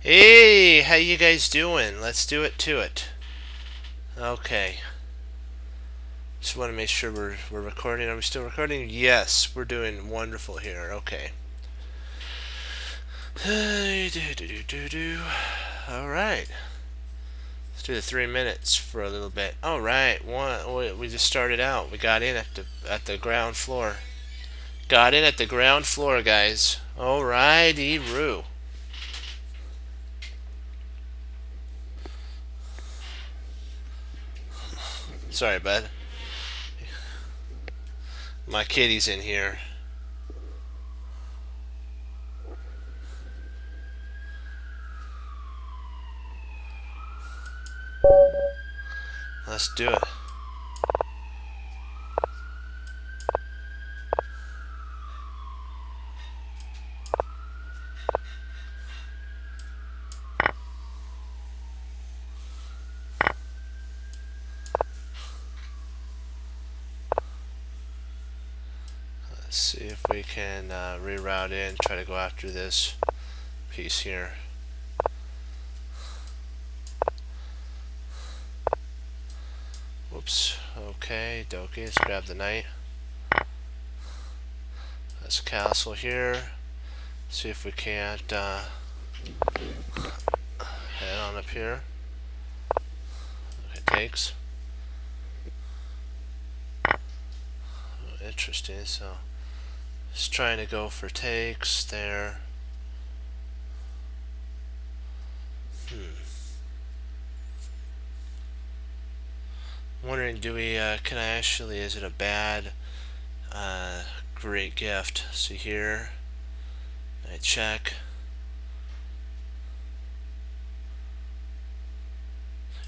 Hey, how you guys doing? Let's do it to it. Okay. Just want to make sure we're recording. Are we still recording? Yes, we're doing wonderful here. Okay. All right. Let's do the 3 minutes for a little bit. All right. We just started out. We got in at the ground floor. Got in at the ground floor, guys. All righty, Roo. Sorry, bud. My kitty's in here. Let's do it. Let's see if we can reroute in, try to go after this piece here. Whoops. Okay, Doki, let's grab the knight. Let's castle here. See if we can't head on up here. Okay, takes. Oh, interesting, so just trying to go for takes there. Wondering, can I actually, is it a bad, great gift? See here, I check.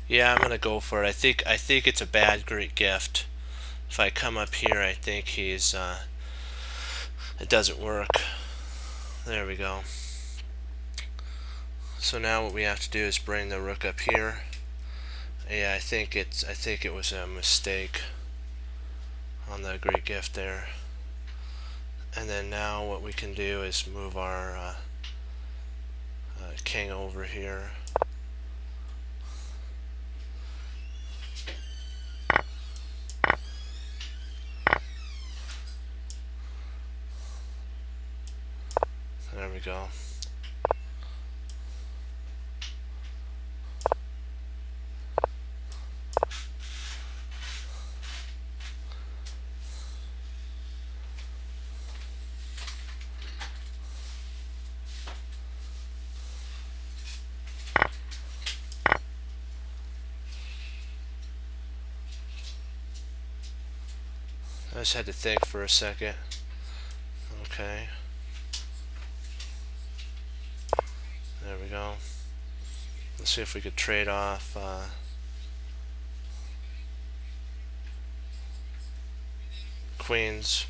Yeah, I'm gonna go for it. I think it's a bad great gift. If I come up here, I think it doesn't work. There we go. So now what we have to do is bring the rook up here. Yeah, I think it was a mistake on the great gift there. And then now what we can do is move our king over here. There we go. I just had to think for a second. Okay. There we go. Let's see if we could trade off queens.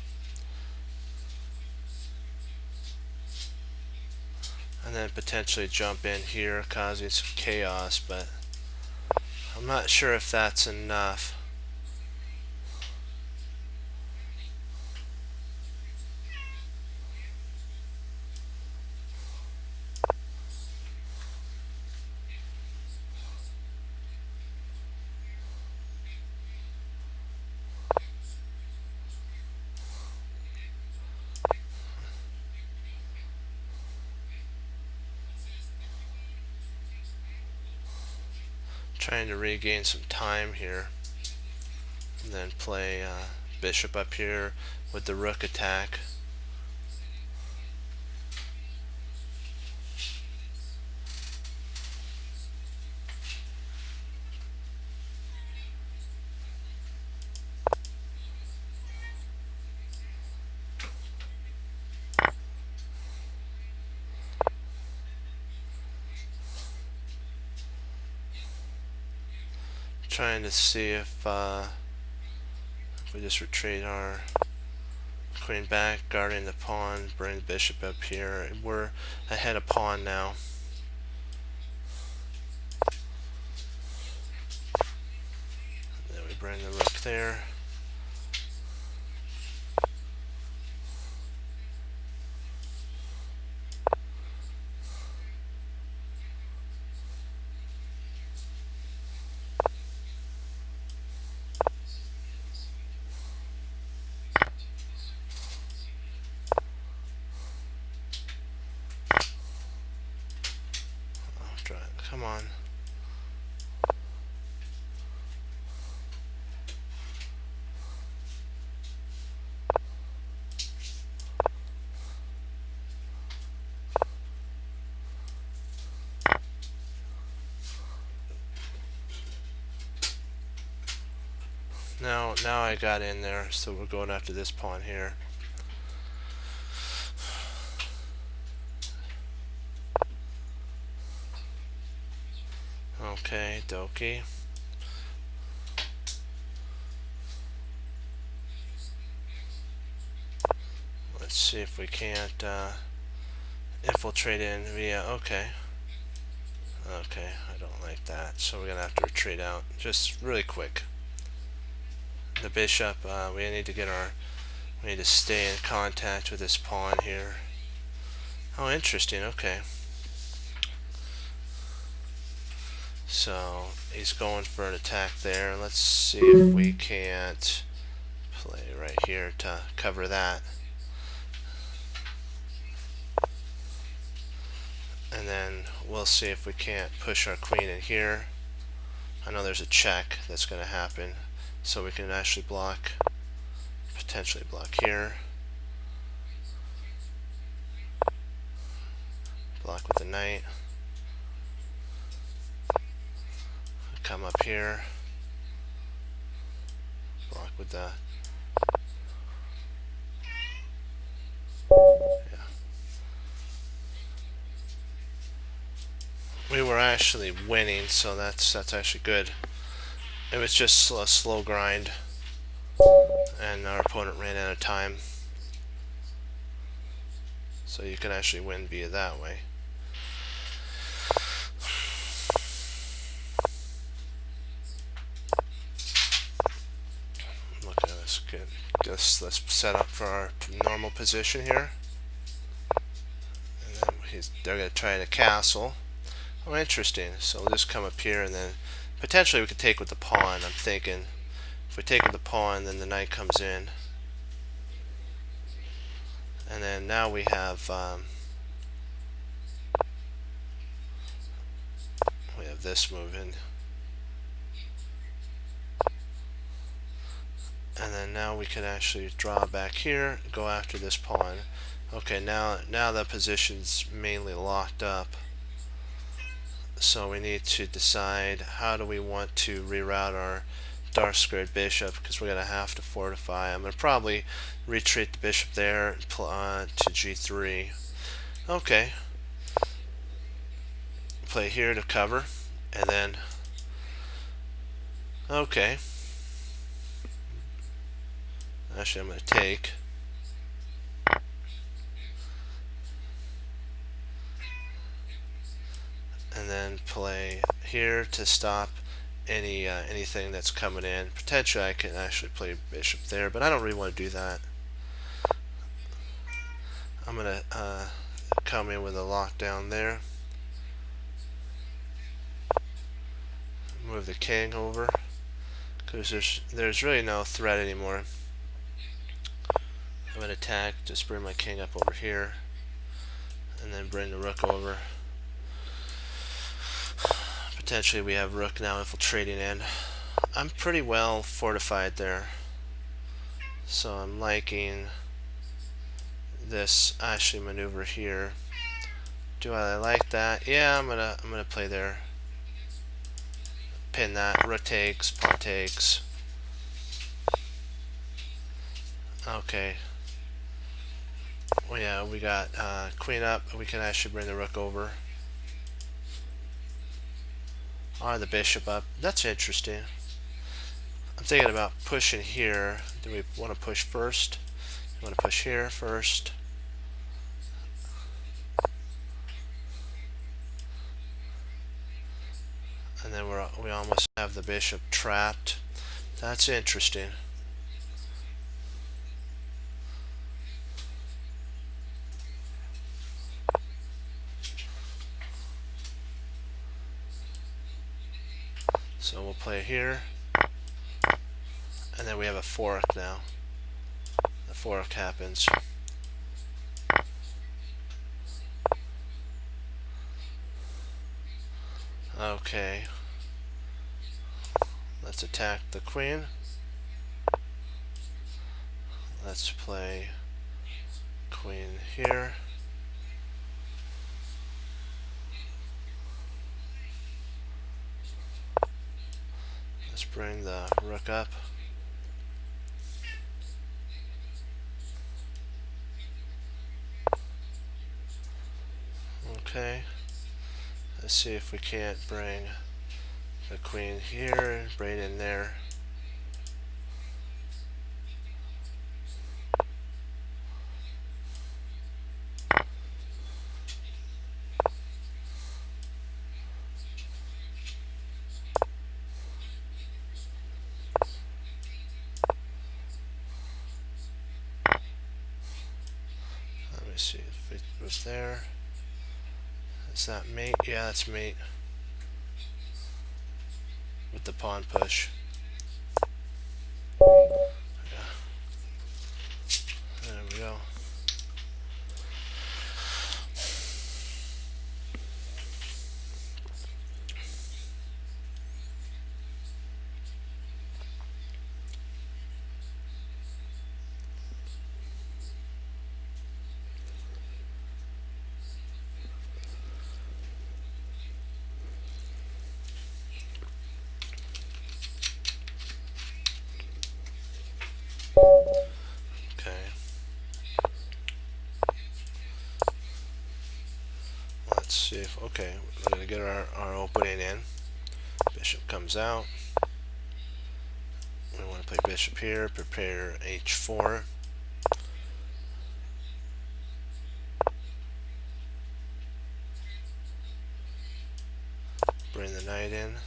And then potentially jump in here, causing some chaos, but I'm not sure if that's enough. Trying to regain some time here. And then play bishop up here with the rook attack. Trying to see if we just retreat our queen back, guarding the pawn, bring the bishop up here. We're ahead of pawn now. Then we bring the rook there. Come on. Now I got in there, so we're going after this pawn here. Okay, dokie. Let's see if we can't infiltrate in via. Okay. Okay, I don't like that, so we're gonna have to retreat out just really quick. The bishop, we need to stay in contact with this pawn here. Oh, interesting. Okay. So he's going for an attack there. Let's see if we can't play right here to cover that. And then we'll see if we can't push our queen in here. I know there's a check that's going to happen, so we can actually block, potentially block here. Block with the knight. Come up here. Block with the... Yeah. We were actually winning, so that's actually good. It was just a slow grind, and our opponent ran out of time. So you can actually win via that way. Look at this. Good. Just let's set up for our normal position here. And then they're going to try to castle. Oh, interesting. So we'll just come up here, and then potentially we could take with the pawn. I'm thinking if we take with the pawn, then the knight comes in. And then now we have this moving. And then now we can actually draw back here, go after this pawn. Okay, now the position's mainly locked up. So we need to decide how do we want to reroute our dark squared bishop, because we're going to have to fortify. I'm going to probably retreat the bishop there to g3. Okay. Play here to cover, and then okay. Actually, I'm going to take. And then play here to stop anything that's coming in. Potentially I can actually play bishop there, but I don't really want to do that. I'm going to come in with a lockdown there. Move the king over, because there's really no threat anymore. I'm going to attack, just bring my king up over here, and then bring the rook over. Potentially we have rook now infiltrating in. I'm pretty well fortified there, so I'm liking this actually maneuver here. Do I like that? Yeah, I'm gonna play there. Pin that. Rook takes, pawn takes. Okay. Well, yeah, we got queen up. We can actually bring the rook over. Or the bishop up. That's interesting. I'm thinking about pushing here. Do we want to push first? We want to push here first. And then we almost have the bishop trapped. That's interesting. So we'll play here. And then we have a fork now. The fork happens. Okay. Let's attack the queen. Let's play queen here. Let's bring the rook up. Okay. Let's see if we can't bring the queen here, right in there. Let me see if it was there. Is that mate? Yeah, that's mate. With the pawn push. Yeah. There we go. Okay. Let's see if, okay, we're going to get our opening in. Bishop comes out. We want to play bishop here, prepare h4. Bring the knight in.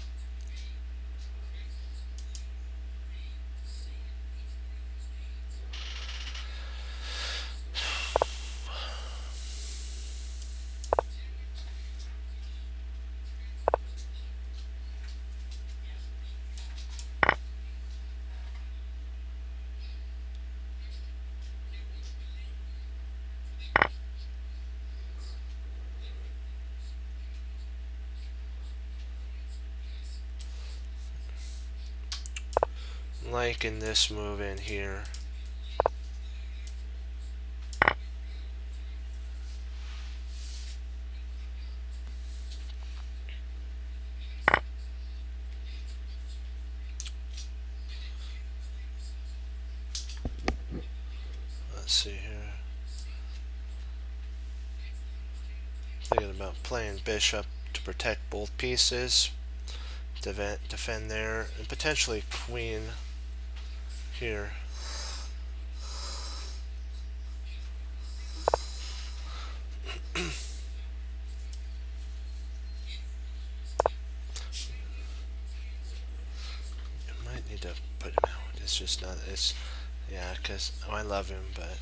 Liking this move in here. Let's see here. Thinking about playing bishop to protect both pieces. Defend there, and potentially queen here. Might need to put him out. It's just not. It's yeah, because I love him, but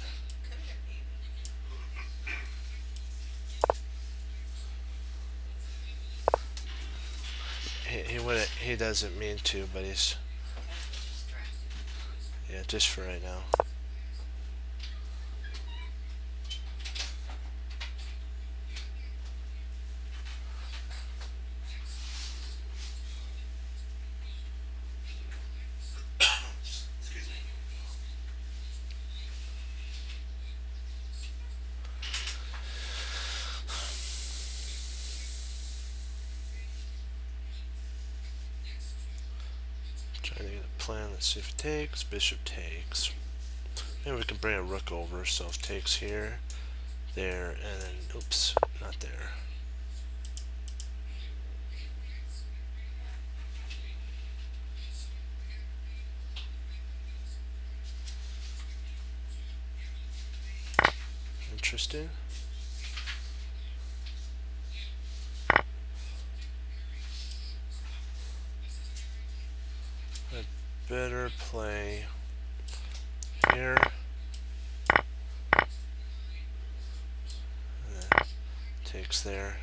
he would he doesn't mean to, but he's yeah, just for right now. Trying to get a plan. Let's see if it takes. Bishop takes. Maybe we can bring a rook over. So if takes here, there, and then oops, not there. Interesting. I better play here. And then takes there.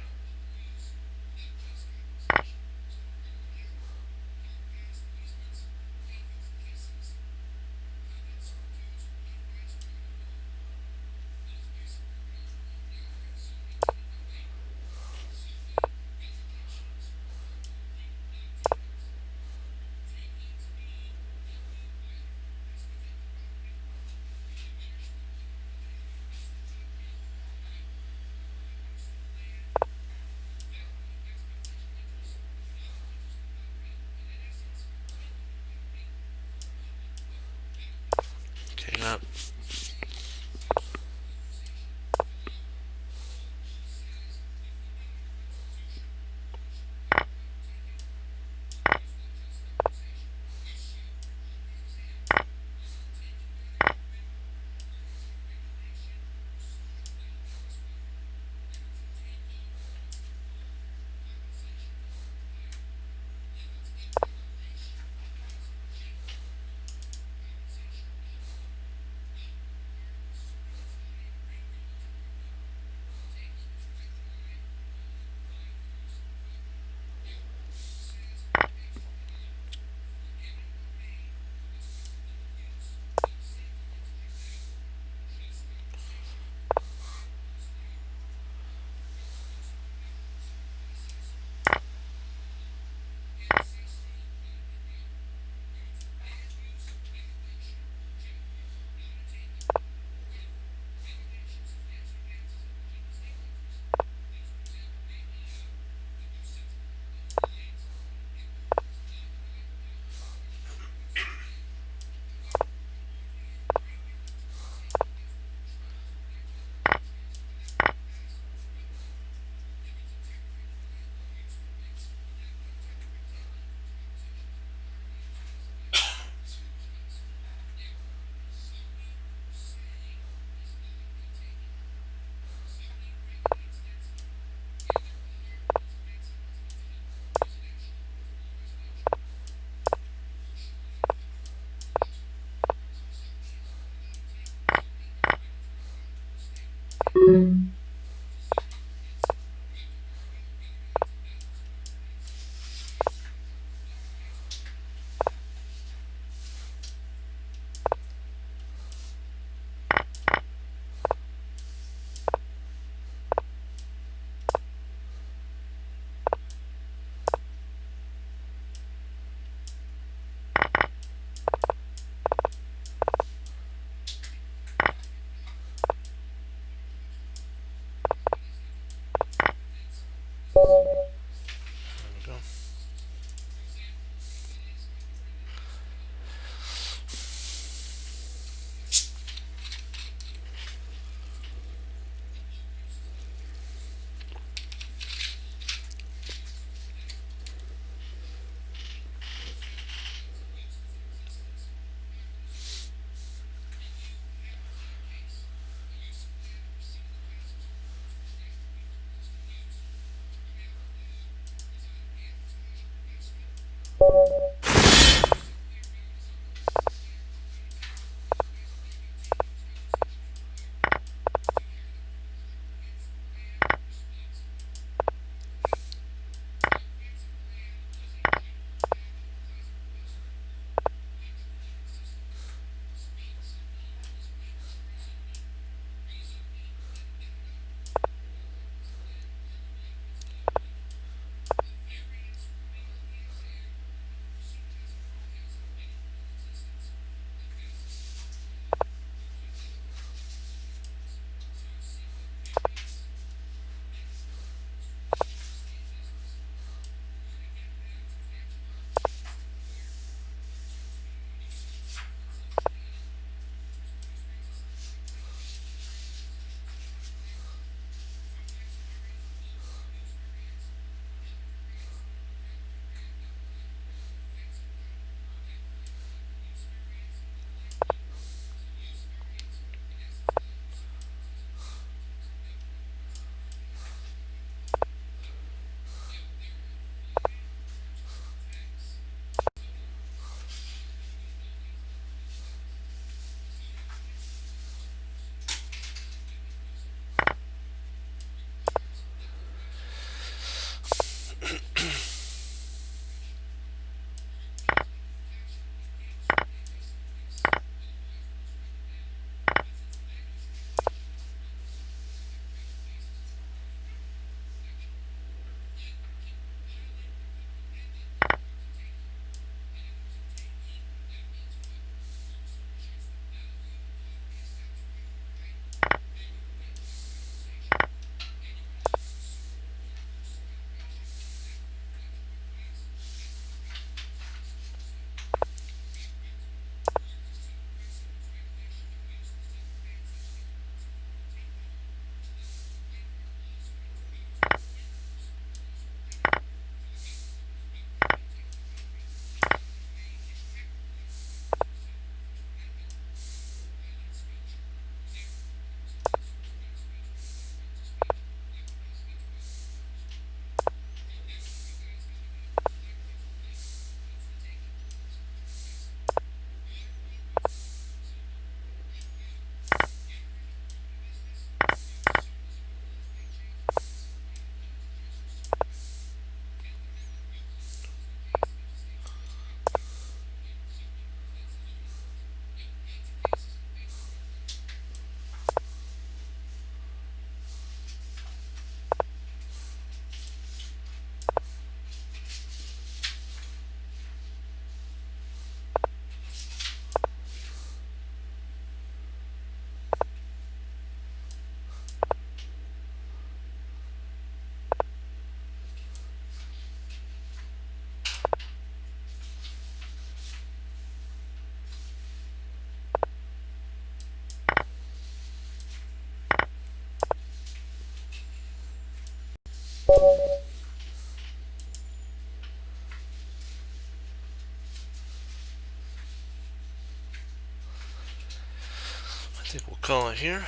I think we'll call it here.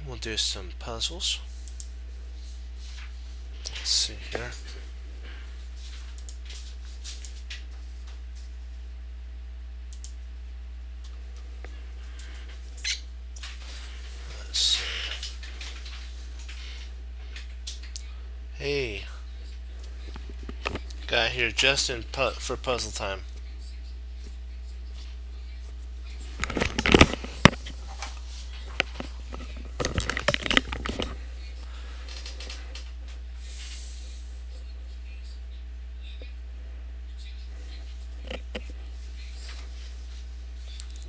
We'll do some puzzles. Let's see here. Let's see. Hey, got here just in for puzzle time.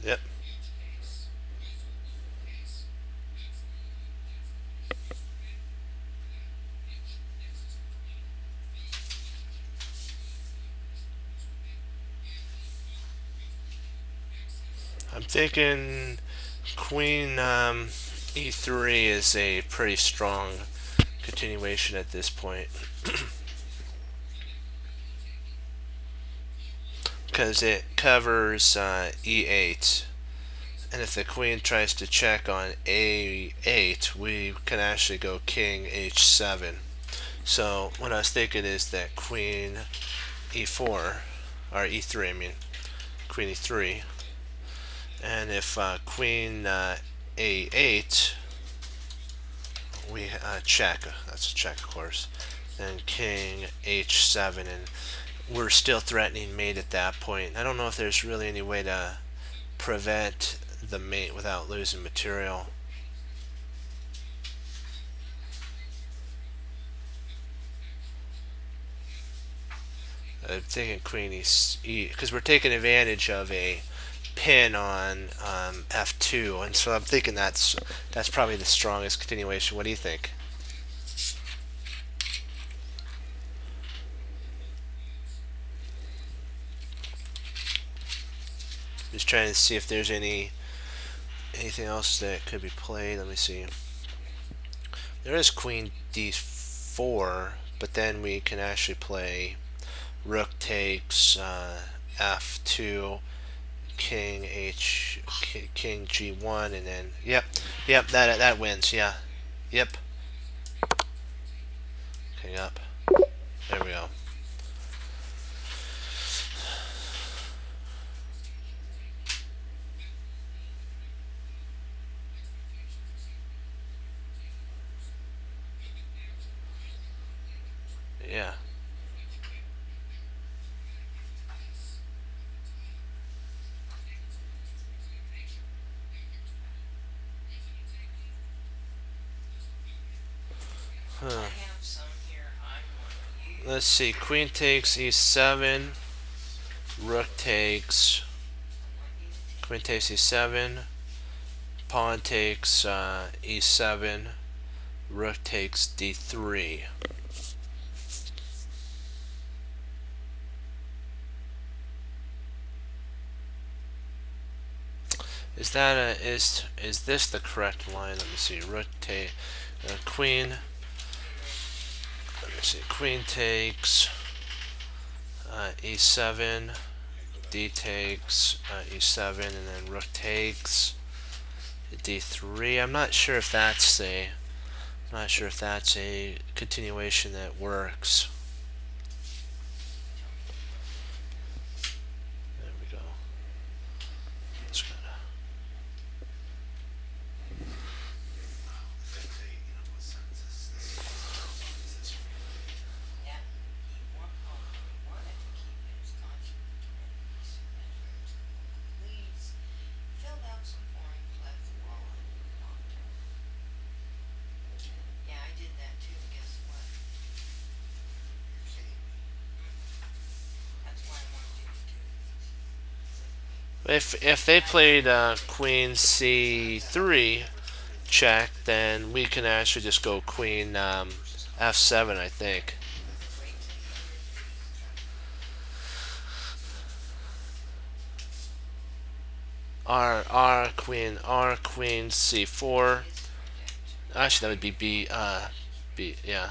Yep. I'm thinking Queen E3 is a pretty strong continuation at this point. Because it covers E8. And if the queen tries to check on A8, we can actually go King H7. So what I was thinking is that Queen E4 or e3, I mean, queen e3. And if queen a8, we check. That's a check, of course. Then king h7, and we're still threatening mate at that point. I don't know if there's really any way to prevent the mate without losing material. I'm thinking queen e, because we're taking advantage of a pin on f2, and so I'm thinking that's probably the strongest continuation. What do you think? Just trying to see if there's anything else that could be played. Let me see. There is queen d4, but then we can actually play rook takes f2, king g1, and then yep, that wins. Yeah, yep, king up. There we go. Yeah. Huh. Let's see. Queen takes e7. Rook takes. Queen takes e7. Pawn takes e7. Rook takes d3. Is that is this the correct line? Let me see. Rook take queen. Let me see. Queen takes e7. D takes e7, and then rook takes d3. I'm not sure if that's a continuation that works. There we go. That's good. If they played queen c3 check, then we can actually just go queen f7, I think. R queen c4. Actually, that would be b, yeah.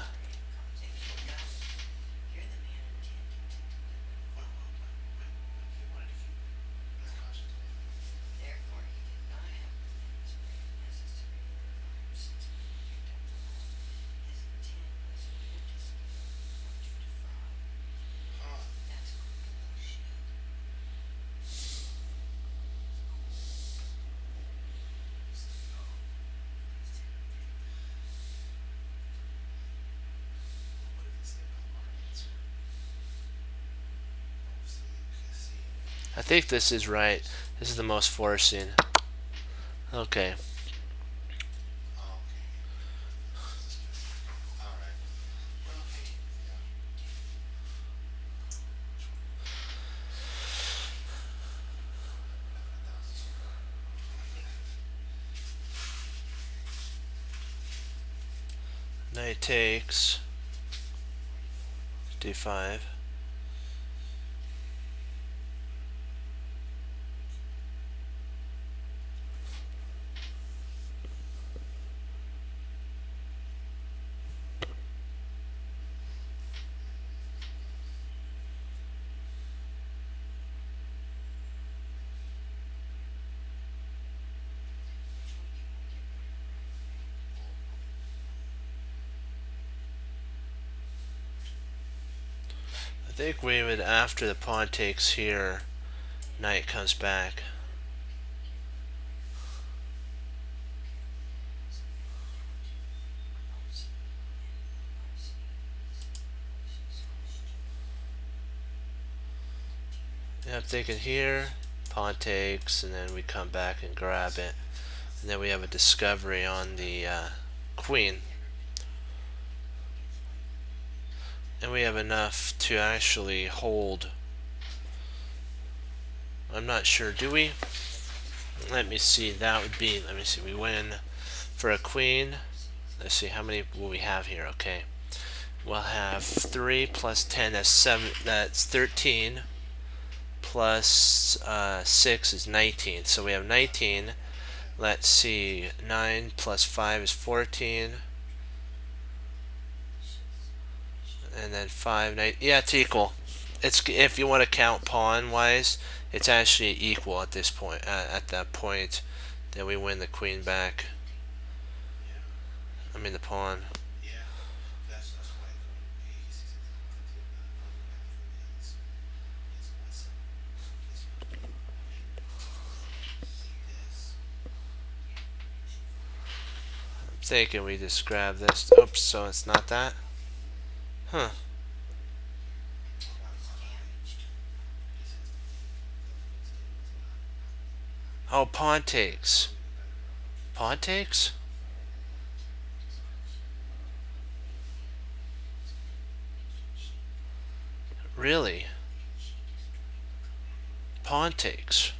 I think this is right. This is the most forcing. Okay. Knight takes d5. think we would, after the pawn takes here, knight comes back. Yeah, I'm thinking here, pawn takes, and then we come back and grab it. And then we have a discovery on the queen. And we have enough to actually hold. I'm not sure, do we? Let me see, that would be, let me see, we win for a queen. Let's see, how many will we have here? Okay. We'll have 3 plus 10, that's 7, that's 13. Plus 6 is 19. So we have 19. Let's see, 9 plus 5 is 14. And then 5, 9, yeah, it's equal. It's, if you want to count pawn wise, it's actually equal at this point. At that point, then we win the queen back. I mean the pawn. I'm thinking we just grab this. Oops, so it's not that. Huh. Oh, pawn takes. Pawn takes? Really? Pawn takes.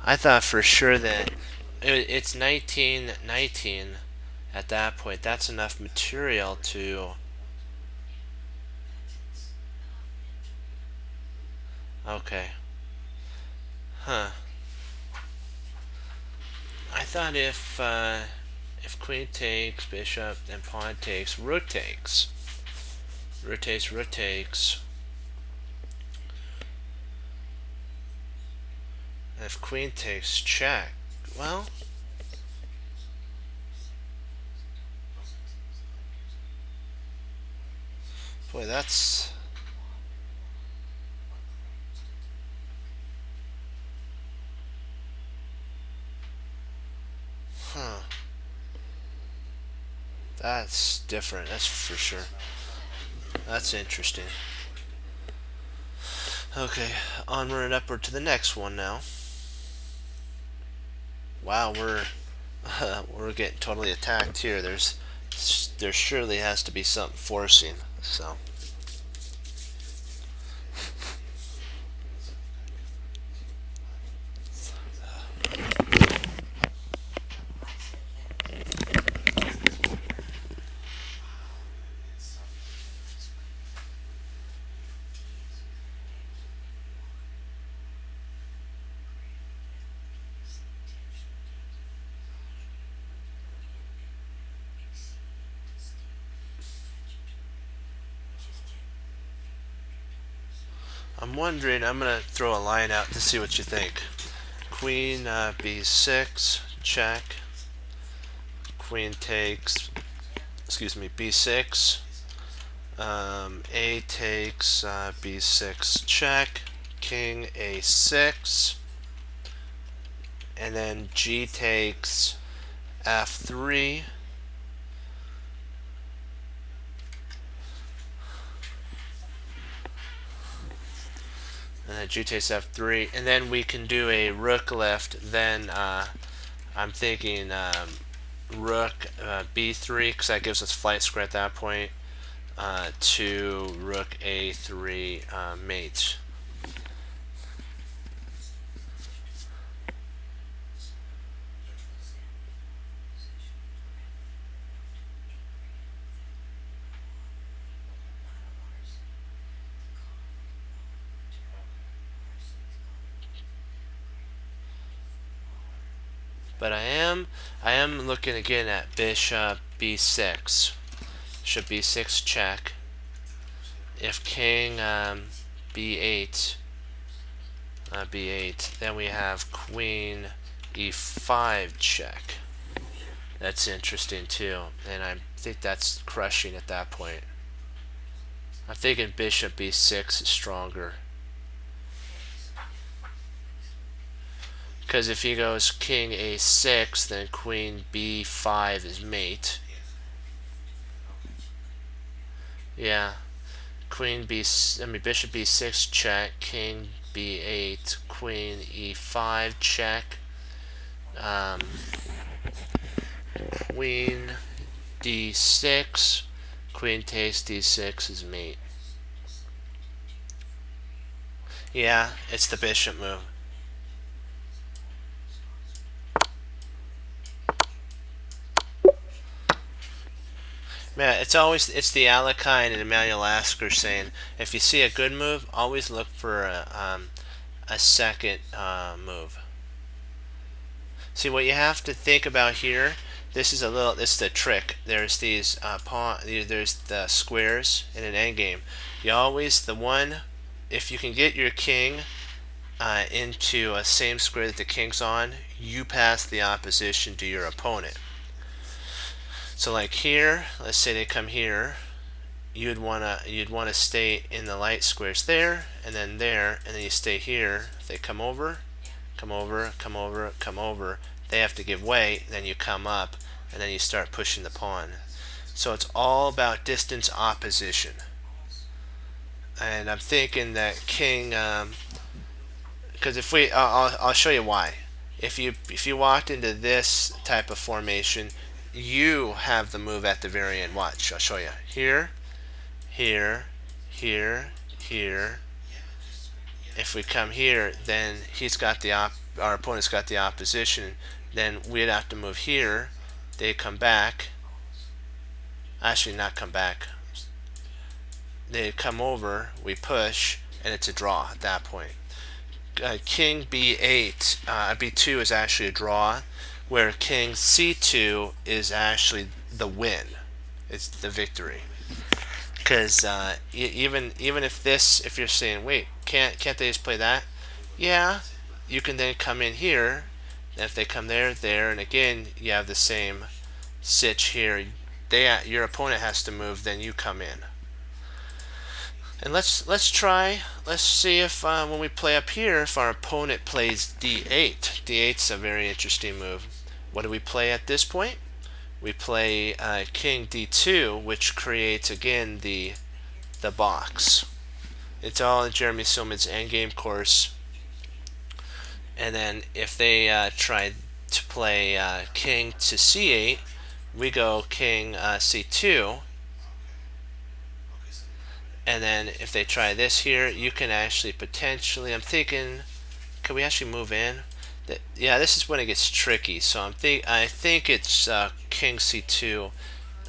I thought for sure that it's 19-19 at that point. That's enough material to... Okay. Huh. I thought if queen takes, bishop, then pawn takes, rook takes. Rook takes, rook takes. And if queen takes, check. Well... Boy, that's... Huh. That's different, that's for sure. That's interesting. Okay, onward and upward to the next one now. Wow, we're getting totally attacked here. There surely has to be something forcing. So I'm wondering, I'm going to throw a line out to see what you think. Queen b6, check. Queen takes, excuse me, b6. A takes b6, check. King a6. And then g takes f3. And then g takes f3, and then we can do a rook left. Then I'm thinking rook b3, because that gives us flight square at that point, to rook a3 mate. But I am looking again at bishop b6. Bishop b6 check. If king b8, b8, then we have queen e5 check. That's interesting too, and I think that's crushing at that point. I'm thinking bishop b6 is stronger. Because if he goes king a6, then queen b5 is mate. Yeah. Bishop b6 check, king b8, queen e5 check, queen d6, queen takes d6 is mate. Yeah, it's the bishop move. Man, it's the Alekhine and Emmanuel Lasker saying, if you see a good move, always look for a second move. See, what you have to think about here, this is the trick. There's these there's the squares in an endgame. You always, if you can get your king into a same square that the king's on, you pass the opposition to your opponent. So like here, let's say they come here, you'd wanna stay in the light squares there, and then you stay here. If they come over, come over, come over, come over, they have to give way, then you come up, and then you start pushing the pawn. So it's all about distance opposition. And I'm thinking that king, because I'll show you why. If you walked into this type of formation, you have the move at the very end. Watch, I'll show you. Here, here, here, here. If we come here, then our opponent's got the opposition. Then we'd have to move here. They come back. Actually, not come back. They come over. We push, and it's a draw at that point. King b8, b2 is actually a draw, where king c2 is actually the win. It's the victory. Because even if you're saying, wait, can't they just play that? Yeah, you can then come in here. And if they come there, and again you have the same sitch here. Your opponent has to move, then you come in. And let's see if when we play up here, if our opponent plays d8. D8's a very interesting move. What do we play at this point? We play king d2, which creates again the box. It's all in Jeremy Silman's endgame course. And then if they try to play king to c8, we go king c2. And then if they try this here, you can actually potentially, I'm thinking, can we actually move in? Yeah, this is when it gets tricky. So I think it's king c2.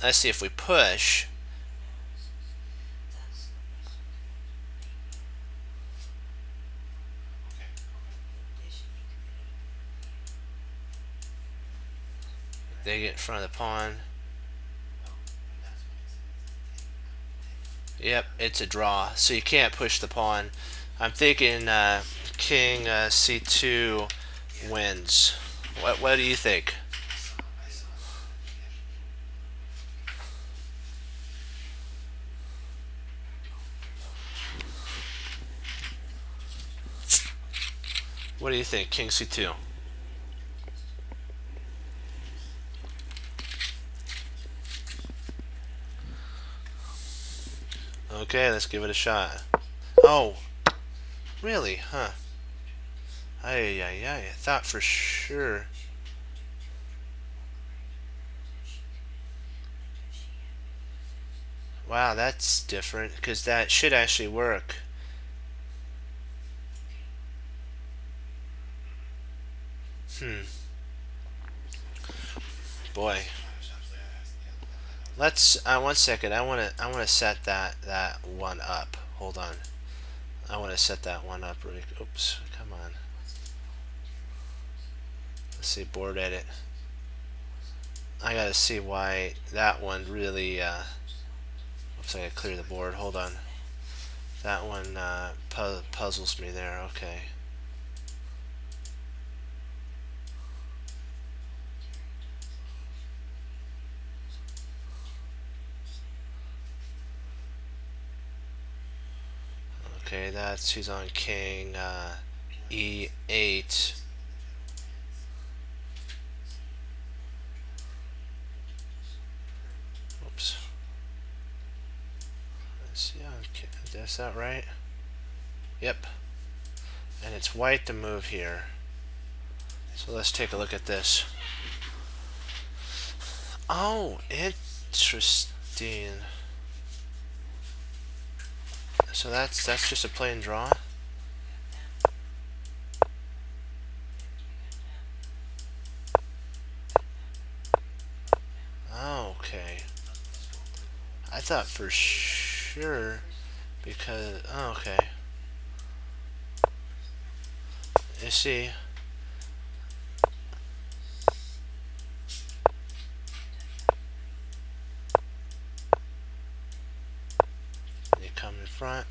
Let's see if we push. They get in front of the pawn. Yep, it's a draw, so you can't push the pawn. I'm thinking king c2 wins. What do you think? What do you think, king c2? Okay, let's give it a shot. Oh, really? Huh. I thought for sure. Wow, that's different, because that should actually work. Boy. Let's 1 second. I wanna set that one up. Hold on. I wanna set that one up really. Oops. Come on. Let's see, board edit. I gotta see why that one really. Oops, I gotta clear the board. Hold on. That one puzzles me there. Okay. Okay, that's he's on king e8. Oops. Let's see. Okay, is that right? Yep. And it's white to move here. So let's take a look at this. Oh, interesting. So that's just a plain draw. Oh, okay. I thought for sure because okay. You see, you come in front.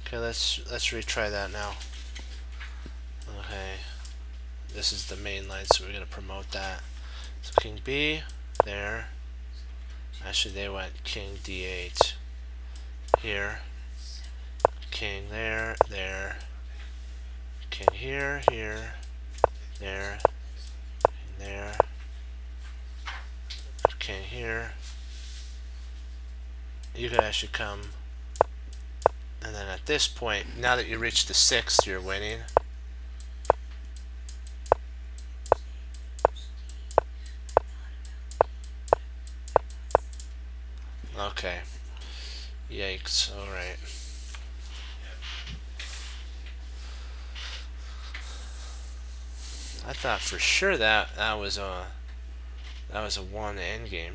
Okay, let's retry that now. Okay, this is the main line, so we're gonna promote that. So king B there. Actually, they went king D8 here. King there, there. King here, here, there, and there. King here. You could actually come, and then at this point, now that you reach the 6th, you're winning. Okay. Yikes. Alright. I thought for sure that was a 1 endgame.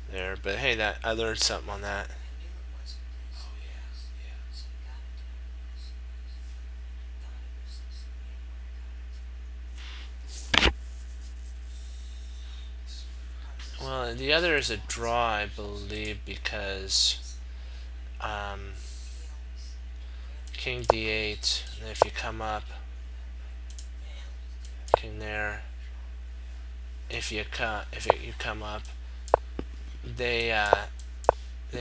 There, but hey, that I learned something on that. Well, the other is a draw, I believe, because king d8, and if you come up, king there. If you come up, they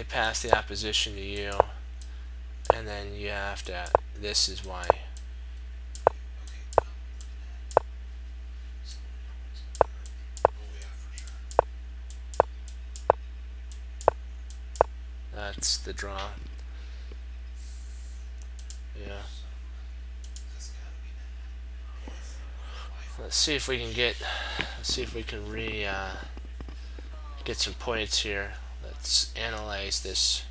pass the opposition to you, and then you have to. This is why. That's the draw. Yeah. Let's see if we can get. Let's see if we can get some points here. Let's analyze this.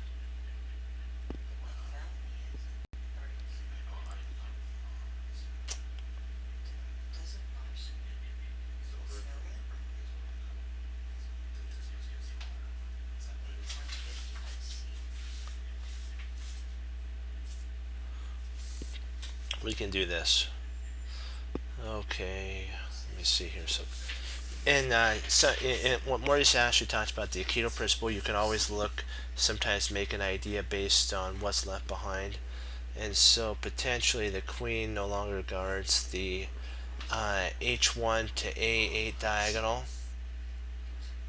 We can do this. Okay. Let me see here. And what Maurice actually talks about the Aikido principle, you can always look, sometimes make an idea based on what's left behind. And so potentially the queen no longer guards the h1 to a8 diagonal.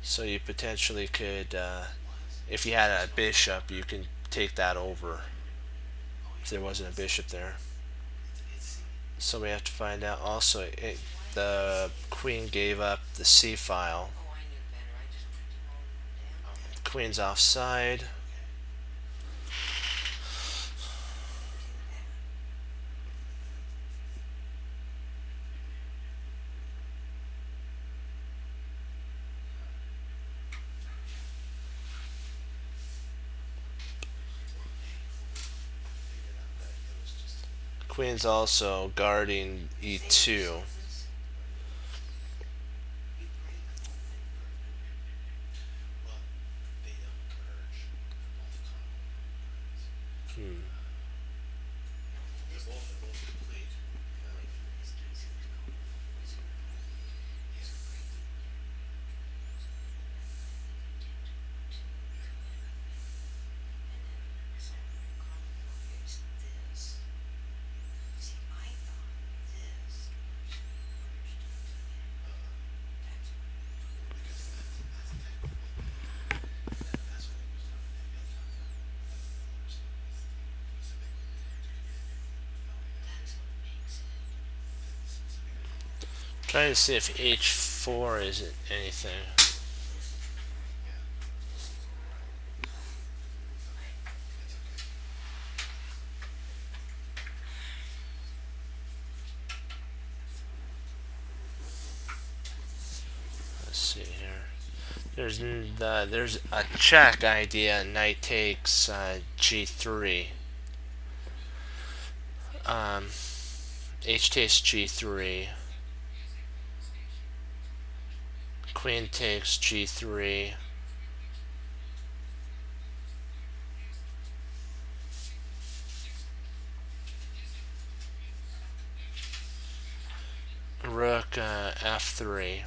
So you potentially could, if you had a bishop, you can take that over if there wasn't a bishop there. So we have to find out also, the queen gave up the c file. Queen's offside. Queen's also guarding e2. Trying to see if h4 isn't anything. Let's see here. There's a check idea. Knight takes g3. H takes g3. Queen takes g3. Rook f3.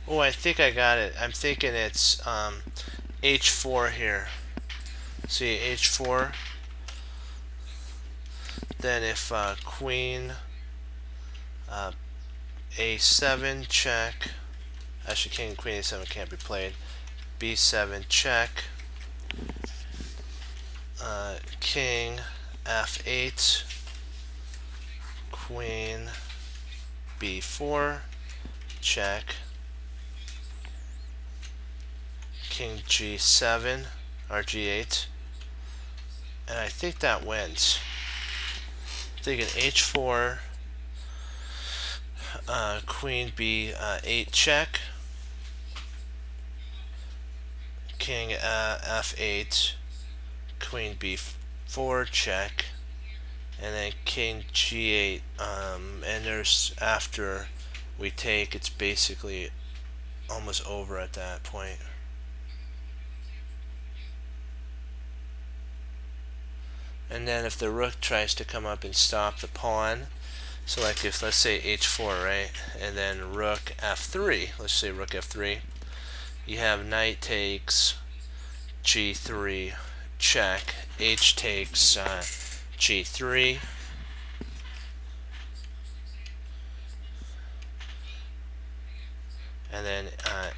Oh, I think I got it. I'm thinking it's h4 here. See, h4. Then if queen a7 check. Actually, king and queen a7 can't be played. b7 check. King f8. Queen b4 check. King g7 or g8. And I think that wins. I'm thinking h4, queen b8 check, king f8, queen b4 check, and then king g8. And there's, after we take, it's basically almost over at that point. And then if the rook tries to come up and stop the pawn, so like if, let's say h4, right, and then rook f3, let's say rook f3, you have knight takes g3 check, h takes g3, and then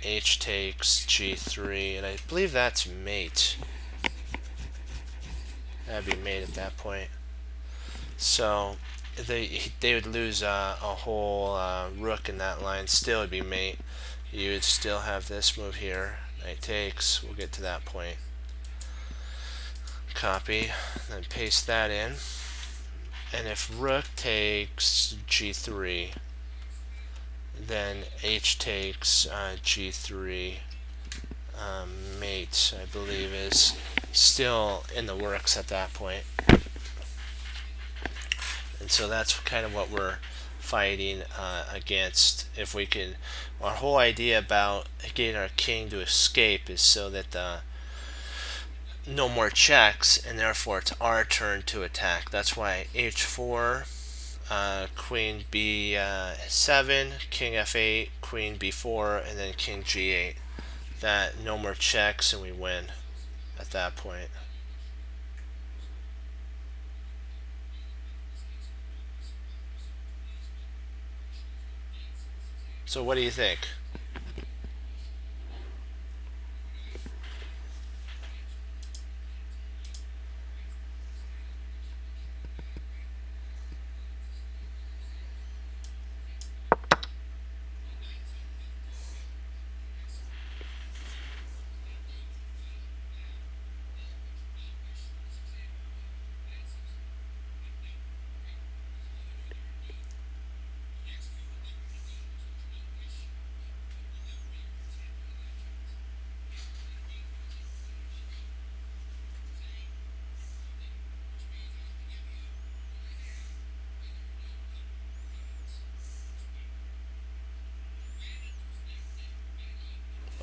h takes g3, and I believe that's mate. That'd be mate at that point. So they would lose a whole rook in that line. Still would be mate. You would still have this move here. Knight takes. We'll get to that point. Copy, then paste that in. And if rook takes g3, then h takes g3. Mate, I believe, is still in the works at that point. And so that's kind of what we're fighting against. If we can, our whole idea about getting our king to escape is so that no more checks, and therefore it's our turn to attack. That's why h4, queen b7, king f8, queen b4, and then king g8. That no more checks, and we win at that point. So what do you think?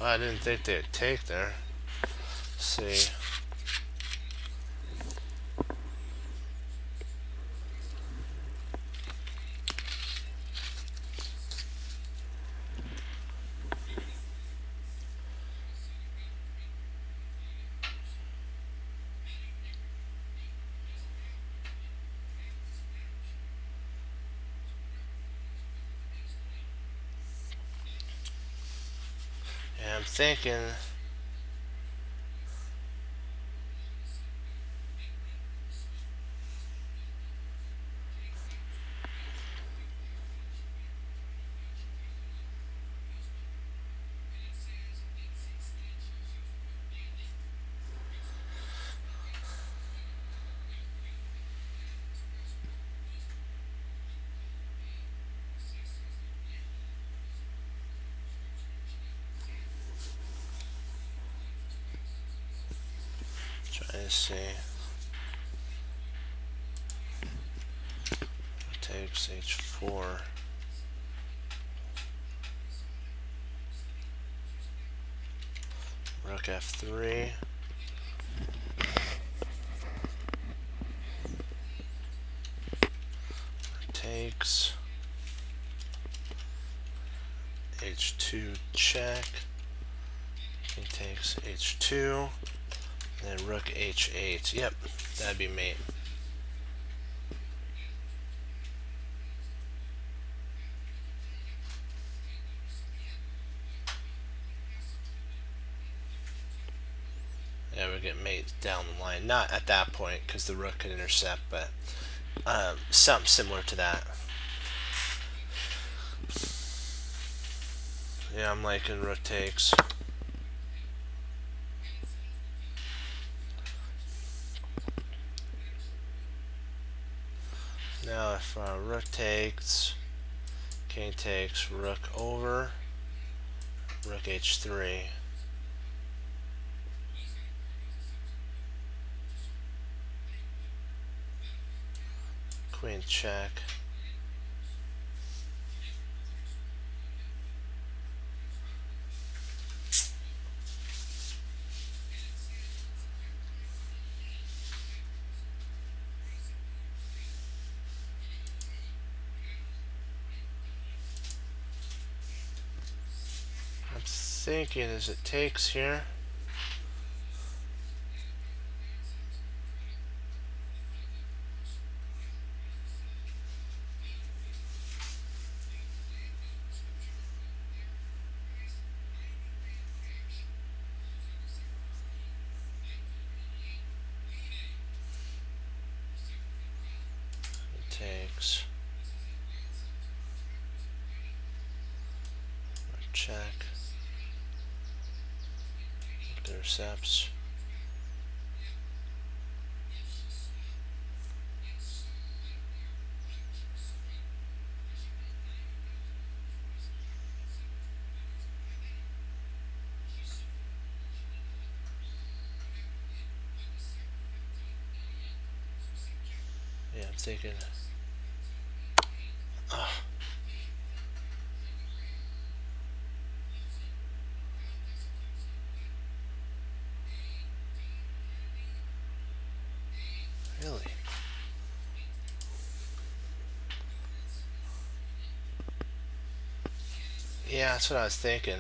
I didn't think they'd take there. Let's see. Yeah, I'm thinking. Trying to see. Takes h4. Rook f3. Takes h2 check. He takes h2. And then rook h8. Yep, that'd be mate. Yeah, we get mate down the line. Not at that point because the rook could intercept, but something similar to that. Yeah, I'm liking rook takes. Now if rook takes, king takes, rook over, rook h3. Queen check. I'm thinking as it takes here. It takes. Check. Intercepts. Yeah, I'm thinking. Oh. Really? Yeah, that's what I was thinking.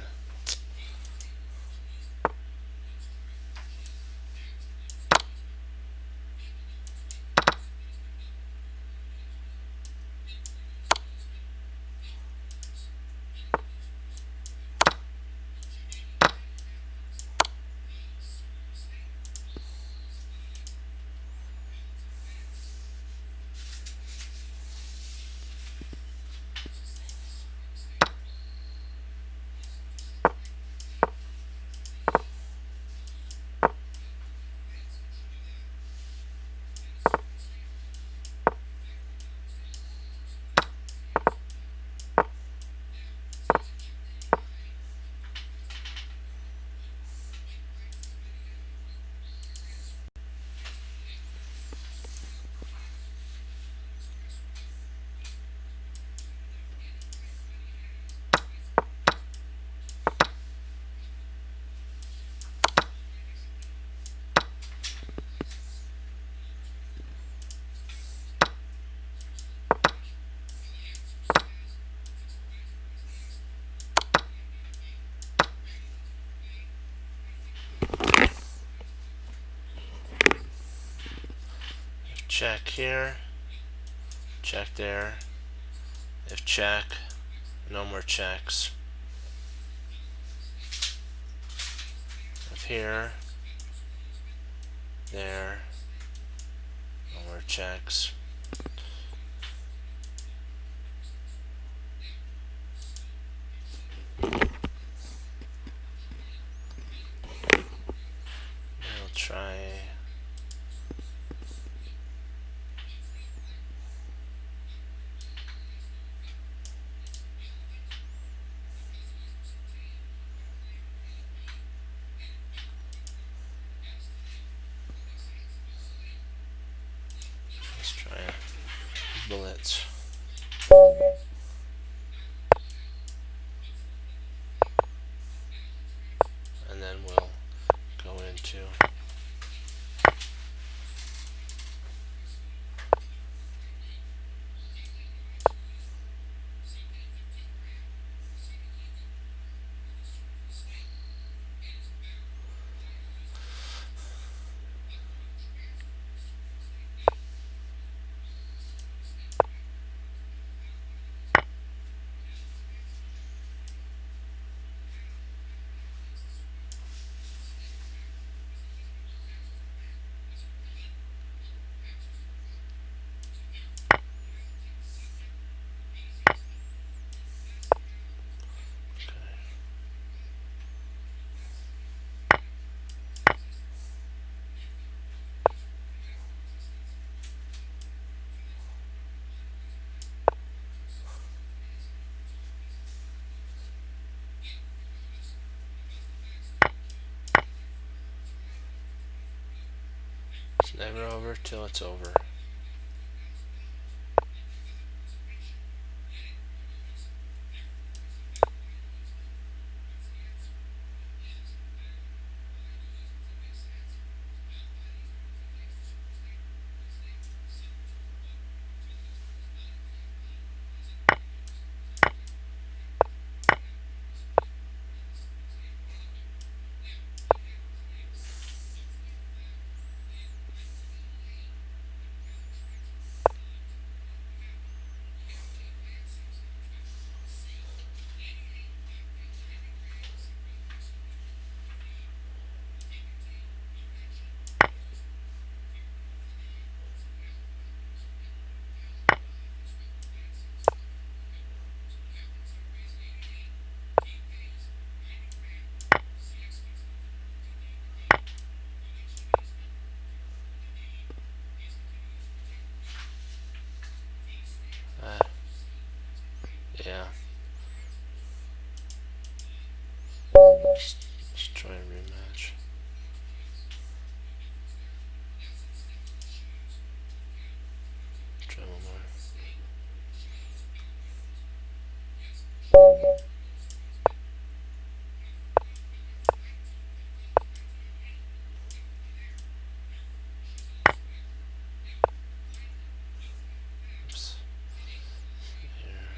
check here, check there. If check, no more checks. If here, there, no more checks. We'll try. Let's try bullets. And then we'll go into it's never over till it's over. Yeah. Let's try a rematch. Try one more. Oops. Here.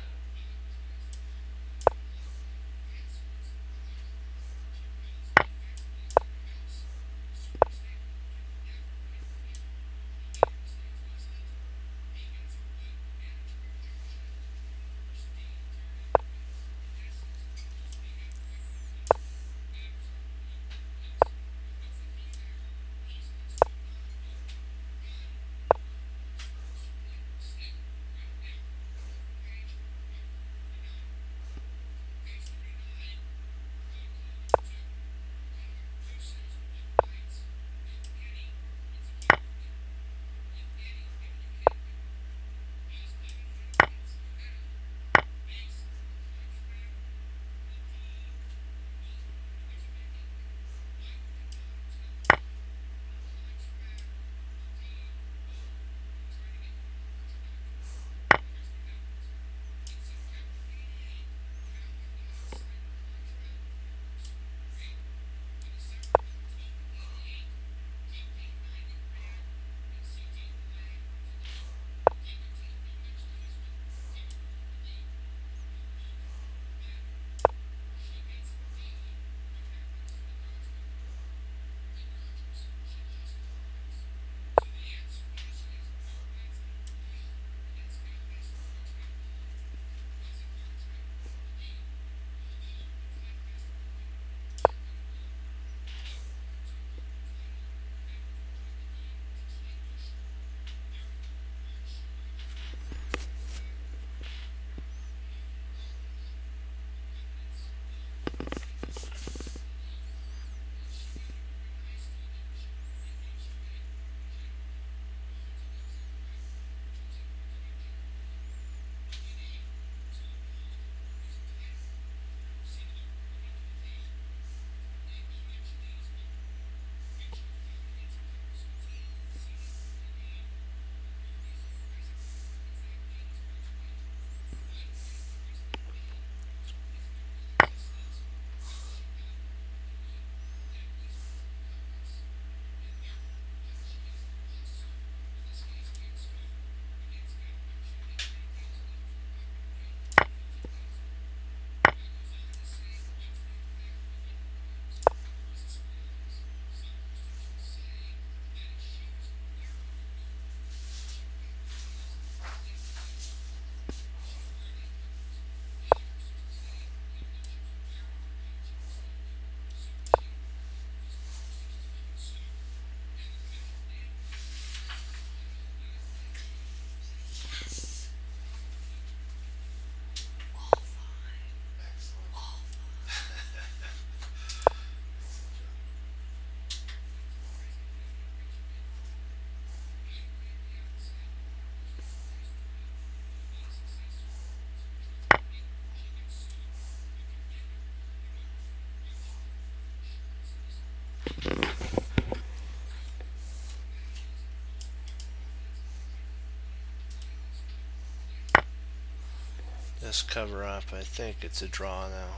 this cover up. I think it's a draw now.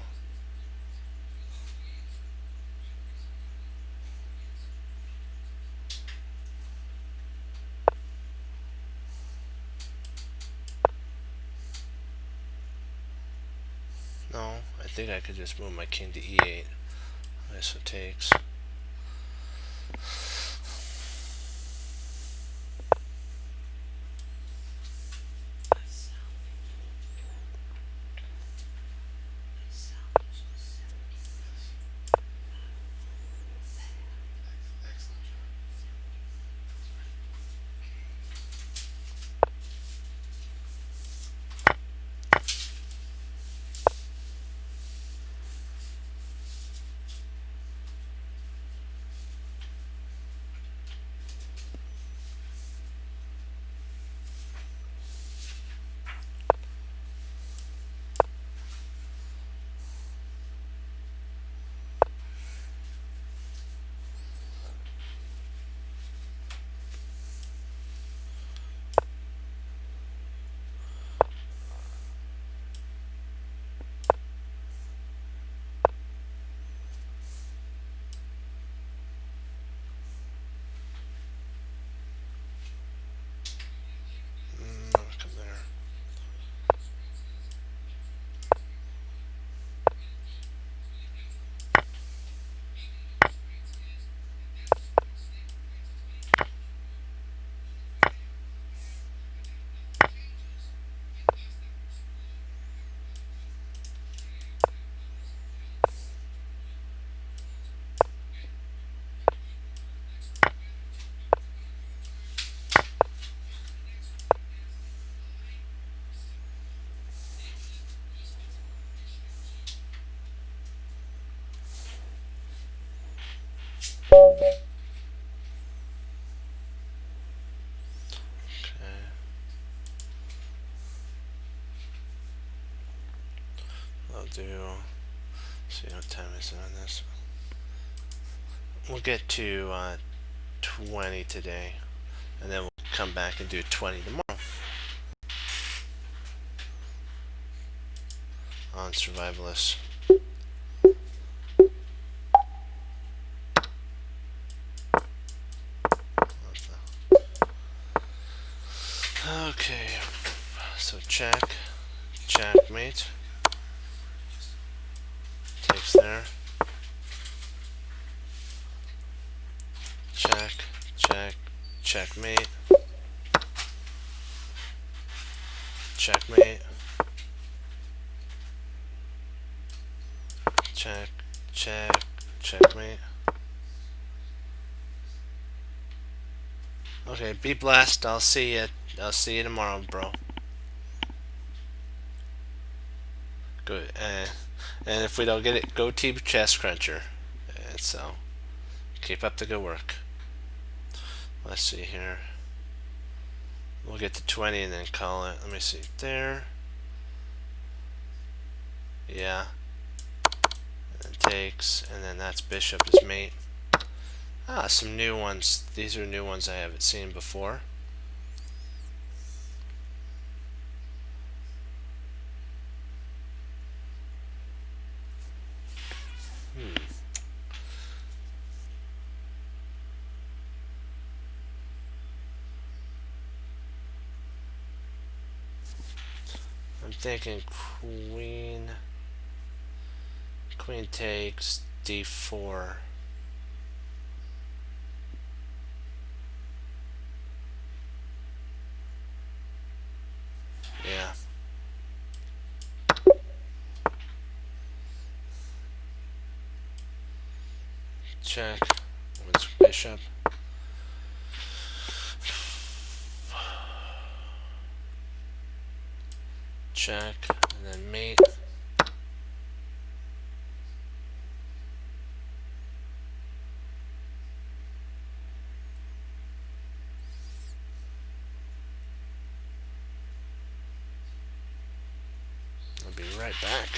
No, I think I could just move my king to e8. So takes. Come there. I'll do. See what time is it on this? We'll get to 20 today, and then we'll come back and do 20 tomorrow on Survivalists. Okay, so checkmate. Takes there. Checkmate. Checkmate. Checkmate. Okay, be blessed. I'll see you tomorrow, bro. Good. And if we don't get it, go Team Chess Cruncher. And so, keep up the good work. Let's see here. We'll get to 20 and then call it. Let me see. There. Yeah. And it takes. And then that's bishop is mate. Ah, some new ones. These are new ones I haven't seen before. I'm thinking queen takes d4. Yeah. Check. What's bishop? Check. And then mate. I'll be right back.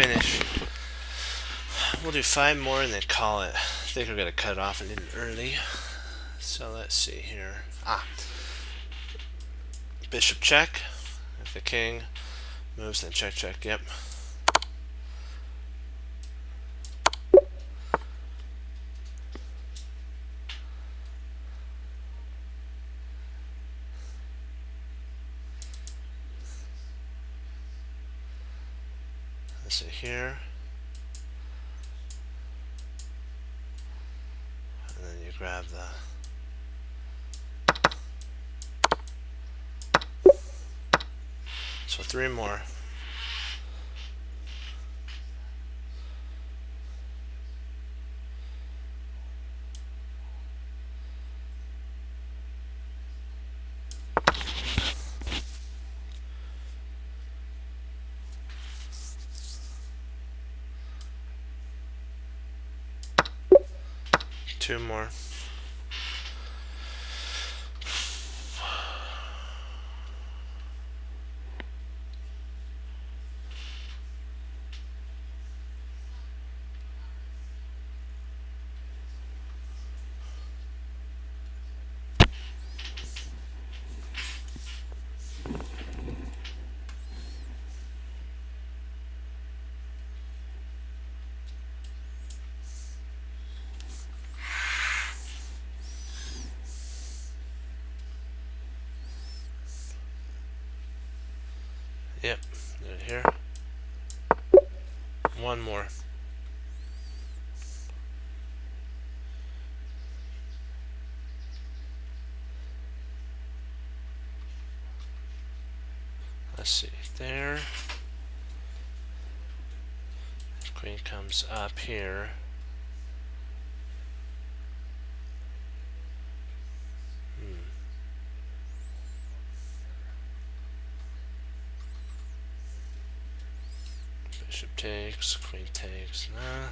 finish. We'll do 5 more and then call it. I think we're gonna cut it off and end it early. So let's see here. Bishop check. If the king moves, then check, check. Yep. Let's see here. And then you grab the so 3 more. Two more. Yep, do it here. One more. Let's see, there. Queen comes up here. Bishop takes, queen takes, nah.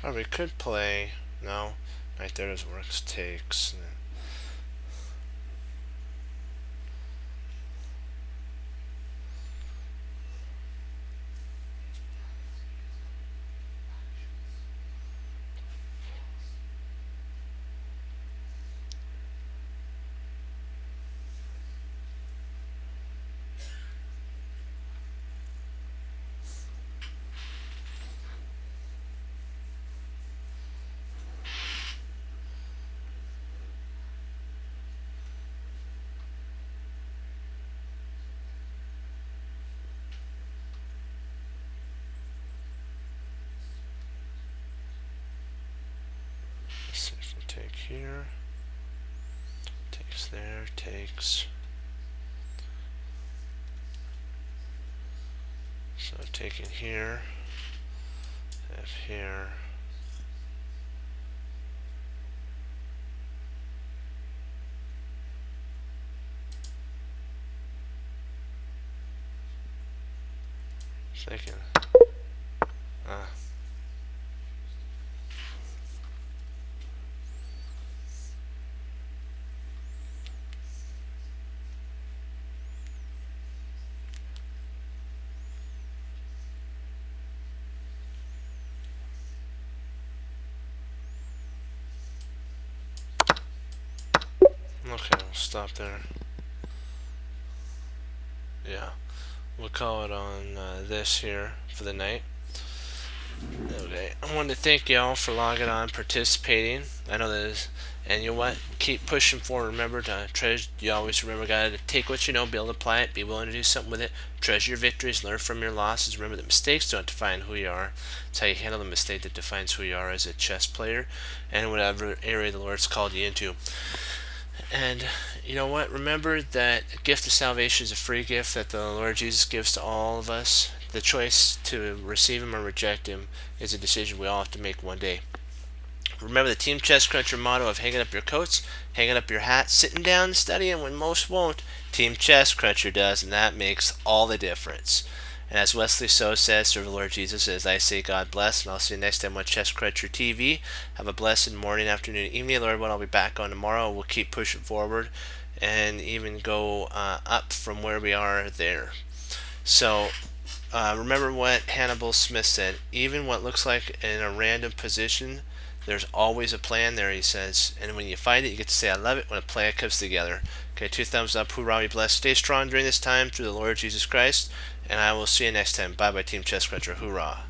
Or we could play, no, right there is works takes. Let's see if we take here, takes there, takes. So taking here, F here. Second. Okay, we'll stop there. Yeah, we'll call it on this here for the night. Okay, I wanted to thank y'all for logging on, participating. I know that is, and you know what? Keep pushing forward. Remember to treasure. You always remember, gotta take what you know, be able to apply it, be willing to do something with it. Treasure your victories, learn from your losses. Remember that mistakes don't define who you are. It's how you handle the mistake that defines who you are as a chess player, and whatever area the Lord's called you into. And you know what? Remember that gift of salvation is a free gift that the Lord Jesus gives to all of us. the choice to receive him or reject him is a decision we all have to make one day. Remember the Team Chest Cruncher motto of hanging up your coats, hanging up your hat, sitting down and studying when most won't. Team Chest Cruncher does, and that makes all the difference. And as Wesley So says, serve the Lord Jesus, as I say, God bless, and I'll see you next time on Chest Cruncher TV. Have a blessed morning, afternoon, evening, Lord. When I'll be back on tomorrow, we'll keep pushing forward and even go up from where we are there. So remember what Hannibal Smith said. Even what looks like in a random position, there's always a plan there, he says. And when you find it, you get to say, I love it when a plan comes together. Okay, 2 thumbs up. Hoorah, be blessed. Stay strong during this time through the Lord Jesus Christ. And I will see you next time. Bye-bye, Team Chest Cruncher. Hoorah.